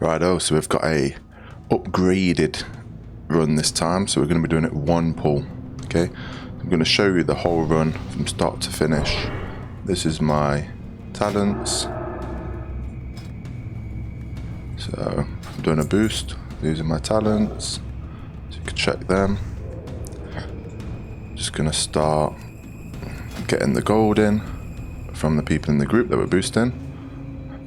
Righto, so we've got a upgraded run this time, so we're going to be doing it one pull. Okay, I'm going to show you the whole run from start to finish. This is my talents. So I'm doing a boost. These are my talents, so you can check them. Just going to start getting the gold in from the people in the group that we're boosting.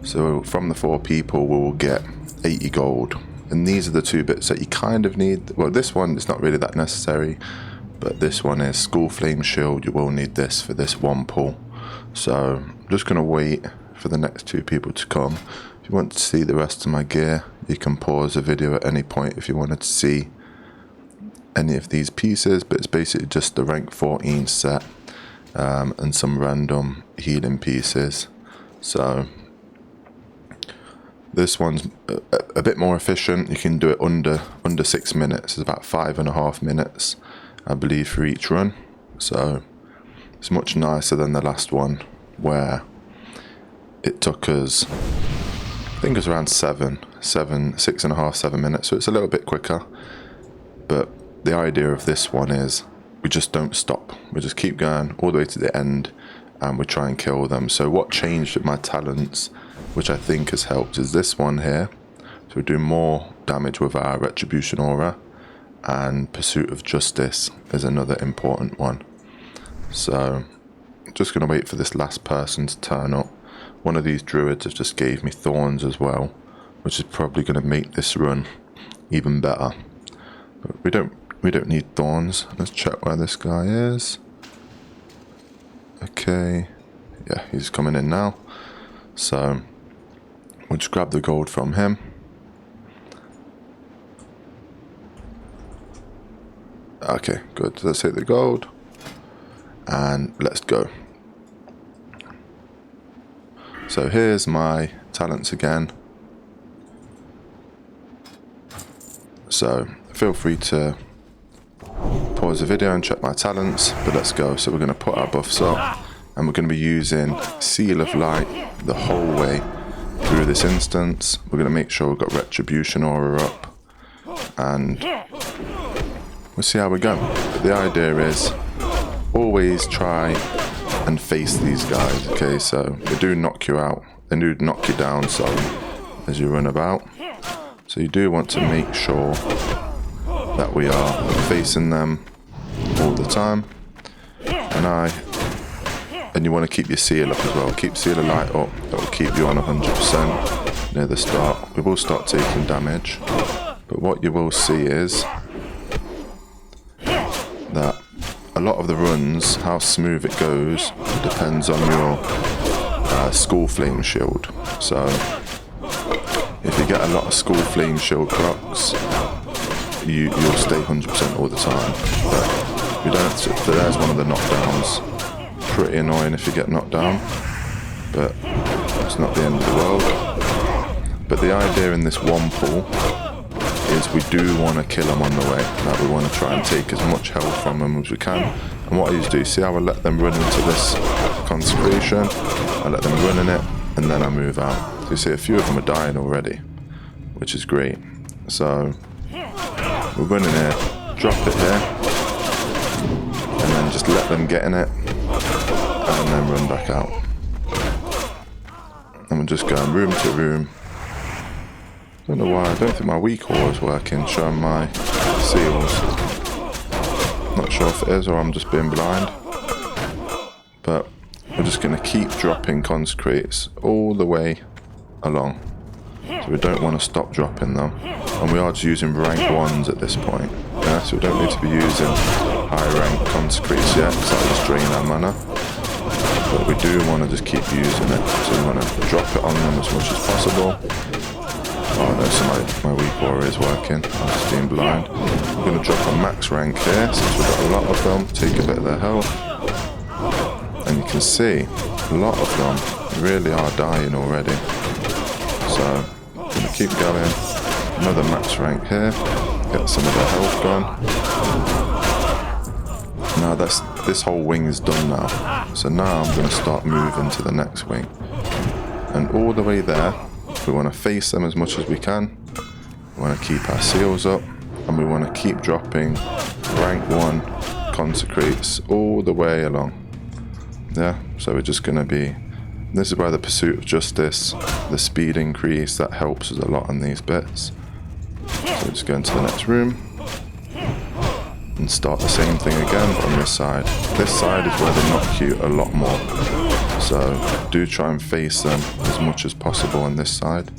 So from the 4 people we will get 80 gold, and these are the 2 bits that you kind of need. Well, this one is not really that necessary, but this one is Skull Flame Shield. You will need this for this one pull. So I'm just going to wait for the next 2 people to come. If you want to see the rest of my gear, you can pause the video at any point if you wanted to see any of these pieces, but it's basically just the rank 14 set and some random healing pieces. So this one's a bit more efficient. You can do it under 6 minutes. It's about 5.5 minutes, I believe, for each run. So it's much nicer than the last one, where it took us, I think it was around 6.5, 7 minutes. So it's a little bit quicker. But the idea of this one is we just don't stop. We just keep going all the way to the end, and we try and kill them. So what changed with my talents, which I think has helped, is this one here. So we do more damage with our Retribution Aura, and Pursuit of Justice is another important one. So I'm just going to wait for this last person to turn up. One of these druids have just gave me thorns as well, which is probably going to make this run even better. But we don't need thorns. Let's check where this guy is. Okay, yeah, he's coming in now. So we'll just grab the gold from him. Okay, good. Let's hit the gold and let's go. So here's my talents again. So feel free to pause the video and check my talents, but let's go. So we're going to put our buffs up, and we're going to be using Seal of Light the whole way through this instance. We're going to make sure we've got Retribution Aura up, and we'll see how we go. But the idea is always try and face these guys. Okay, so they do knock you out, they do knock you down some as you run about, so you do want to make sure that we are facing them all the time. And you want to keep your seal up as well. Keep Seal of Light up. That will keep you on 100% near the start. We will start taking damage, but what you will see is that a lot of the runs, how smooth it goes, depends on your Skull Flame Shield. So if you get a lot of Skull Flame Shield procs, you'll stay 100% all the time. But you don't. So there's one of the knockdowns. Pretty annoying if you get knocked down, but it's not the end of the world. But the idea in this one pull is we do want to kill them on the way. Like, we want to try and take as much health from them as we can. And what I usually do, see how I let them run into this consecration, I let them run in it, and then I move out. So you see a few of them are dying already, which is great. So we're running here, drop it here, and then just let them get in it, and then run back out. And we're just going room to room. Don't know why, I don't think my weak ore is working, showing my seals. Not sure if it is or I'm just being blind. But we're just going to keep dropping consecrates all the way along. So we don't want to stop dropping them. And we are just using rank 1s at this point. Yeah, so we don't need to be using high rank consecrates yet, because that'll just drain our mana. But we do want to just keep using it. So we want to drop it on them as much as possible. Oh no, so my weak aura is working. I'm just being blind. We're going to drop a max rank here, since we've got a lot of them. Take a bit of their health. And you can see, a lot of them really are dying already. So, I'm going to keep going. Another max rank here. Get some of their health gone. Now this whole wing is done now. So now I'm going to start moving to the next wing. And all the way there, we want to face them as much as we can. We want to keep our seals up. And we want to keep dropping rank 1 consecrates all the way along. Yeah, so we're just going to be... This is where the pursuit of justice, the speed increase, that helps us a lot on these bits. So just go into the next room. And start the same thing again, but on this side. This side is where they knock you a lot more. So do try and face them as much as possible on this side.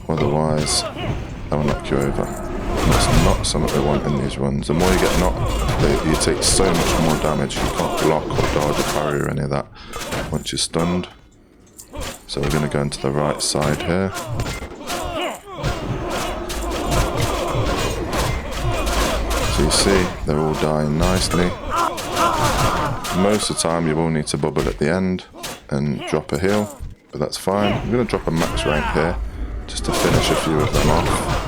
Otherwise, they'll knock you over. And that's not something we want in these runs. The more you get knocked, you take so much more damage. You can't block or dodge or parry or any of that once you're stunned. So we're going to go into the right side here. So you see, they're all dying nicely. Most of the time you will need to bubble at the end and drop a heal, but that's fine. I'm going to drop a max rank here, just to finish a few of them off.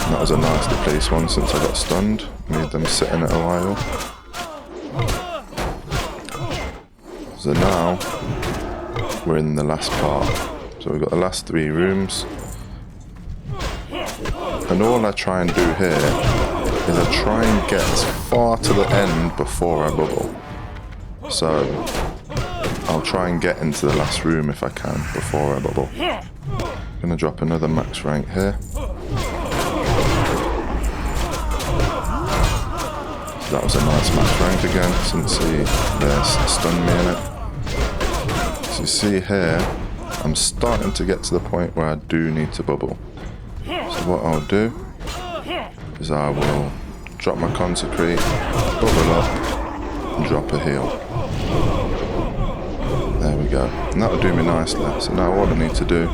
And that was a nicely placed one since I got stunned. Made them sit in it a while. So now, we're in the last part. So we've got the last 3 rooms. And all I try and do here is I try and get as far to the end before I bubble. So I'll try and get into the last room if I can before I bubble. I'm going to drop another max rank here. So that was a nice max rank again since they stunned me in it. So you see here, I'm starting to get to the point where I do need to bubble. So what I'll do is I will drop my consecrate, bubble up, and drop a heal. There we go. And that'll do me nicely. So now all I need to do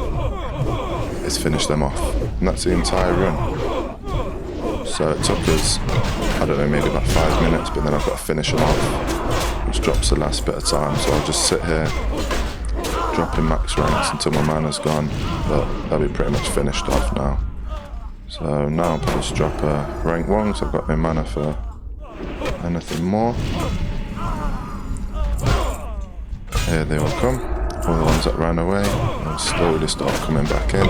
is finish them off. And that's the entire run. So it took us, I don't know, maybe about 5 minutes, but then I've got to finish them off, which drops the last bit of time. So I'll just sit here, dropping max ranks until my mana's gone, but they'll be pretty much finished off now. So now I'll probably just drop a rank 1 because I've got my mana for anything more. Here they all come. All the ones that ran away will slowly start coming back in.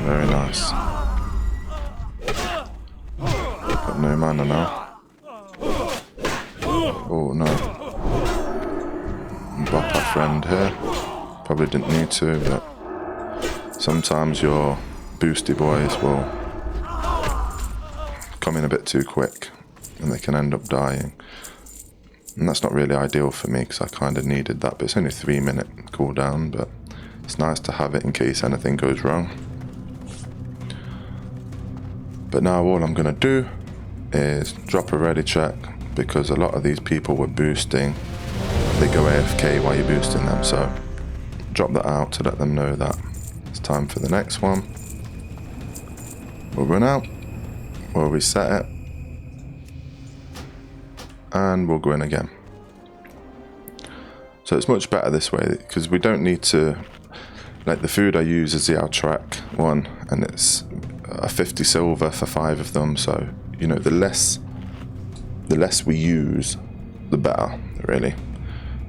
Very nice. Got no mana now. Oh no. Bop our friend here. Probably didn't need to, but sometimes your boosty boys will come in a bit too quick and they can end up dying. And that's not really ideal for me because I kind of needed that, but it's only a 3-minute cooldown, but it's nice to have it in case anything goes wrong. But now all I'm going to do is drop a ready check because a lot of these people were boosting. They go AFK while you're boosting them, so drop that out to let them know that it's time for the next one. We'll run out, we'll reset it, and we'll go in again. So it's much better this way because we don't need to, like the food I use is the Alterac one and it's a 50 silver for 5 of them, so you know the less we use the better really.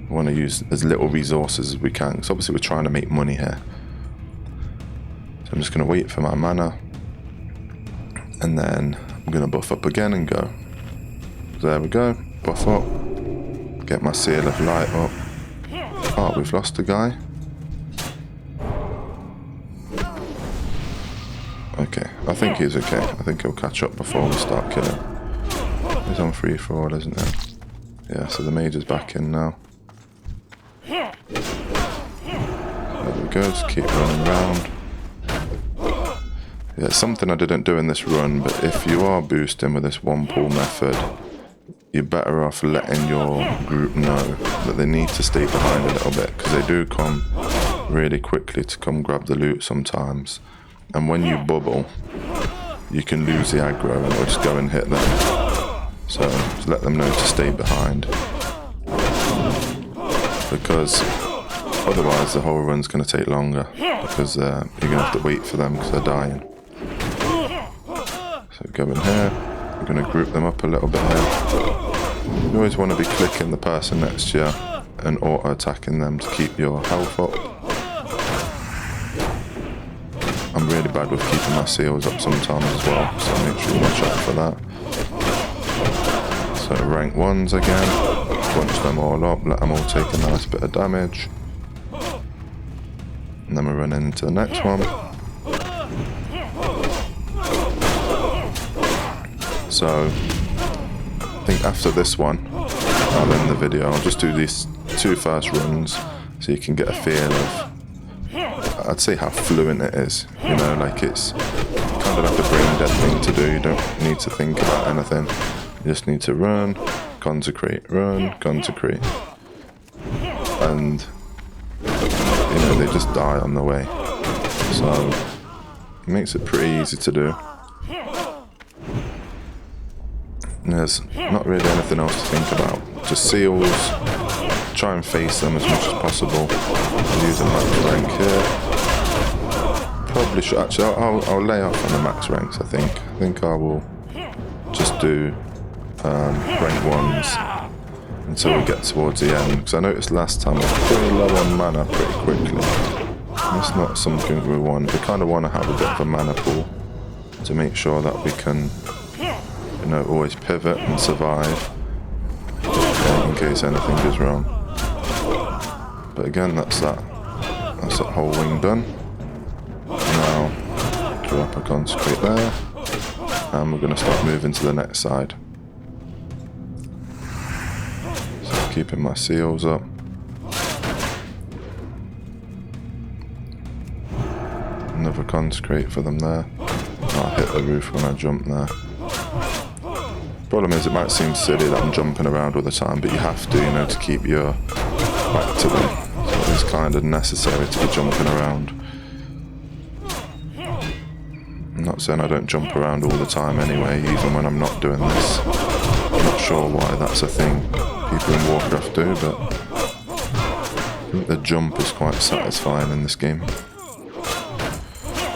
We want to use as little resources as we can because obviously we're trying to make money here. So I'm just going to wait for my mana and then I'm going to buff up again and go. So there we go, buff up, get my seal of light up. Oh, we've lost a guy. Okay, I think he's okay. I think he'll catch up before we start killing. He's on free for all, isn't he? Yeah, so the mage is back in now. There we go, just keep running around. Yeah, it's something I didn't do in this run, but if you are boosting with this one pull method, you're better off letting your group know that they need to stay behind a little bit, because they do come really quickly to come grab the loot sometimes. And when you bubble, you can lose the aggro and it'll just go and hit them. So just let them know to stay behind. Because otherwise the whole run's going to take longer, because you're going to have to wait for them because they're dying. So go in here. I'm going to group them up a little bit here. You always want to be clicking the person next to you and auto-attacking them to keep your health up. I'm really bad with keeping my seals up sometimes as well, so make sure you watch out for that. So rank 1s again, bunch them all up, let them all take a nice bit of damage. And then we're running into the next one. So, I think after this one, I'll end the video. I'll just do these 2 first runs so you can get a feel of, I'd say, how fluent it is. You know, like it's kind of like a brain dead thing to do. You don't need to think about anything. You just need to run, consecrate, run, consecrate. And, you know, they just die on the way. So, it makes it pretty easy to do. There's not really anything else to think about. Just seals, try and face them as much as possible. I'll use a max rank here. Probably should, actually, I'll lay off on the max ranks, I think. I think I will just do rank 1s until we get towards the end. Because I noticed last time I was pretty low on mana pretty quickly. That's not something we want. We kind of want to have a bit of a mana pool to make sure that we can, you know, always pivot and survive in case anything goes wrong. But again, that's that whole wing done. Now drop a consecrate there, and we're going to start moving to the next side. So keeping my seals up. Another consecrate for them there. I'll hit the roof when I jump there. Problem is, it might seem silly that I'm jumping around all the time, but you have to, you know, to keep your back to them. So it's kind of necessary to be jumping around. I'm not saying I don't jump around all the time anyway, even when I'm not doing this. I'm not sure why that's a thing people in Warcraft do, but I think the jump is quite satisfying in this game.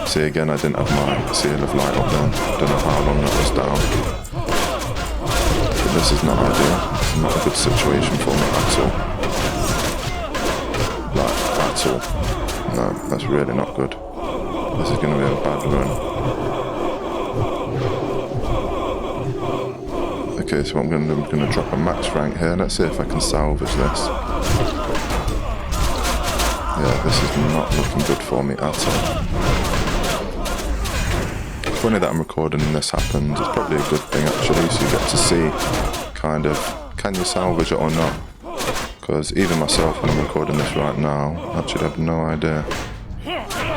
See, again, I didn't have my seal of light up then. Don't know how long that was down. But this is not ideal. It's not a good situation for me at all. Like, at all. No, that's really not good. This is going to be a bad run. Okay, so what I'm going to do, I'm going to drop a max rank here. Let's see if I can salvage this. Yeah, this is not looking good for me at all. Funny that I'm recording and this happens. It's probably a good thing actually, so you get to see kind of, can you salvage it or not? Because even myself, when I'm recording this right now, I actually have no idea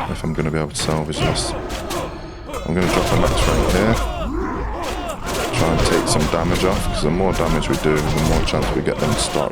if I'm going to be able to salvage this. I'm going to drop a max rank here, try and take some damage off, because the more damage we do, the more chance we get them to start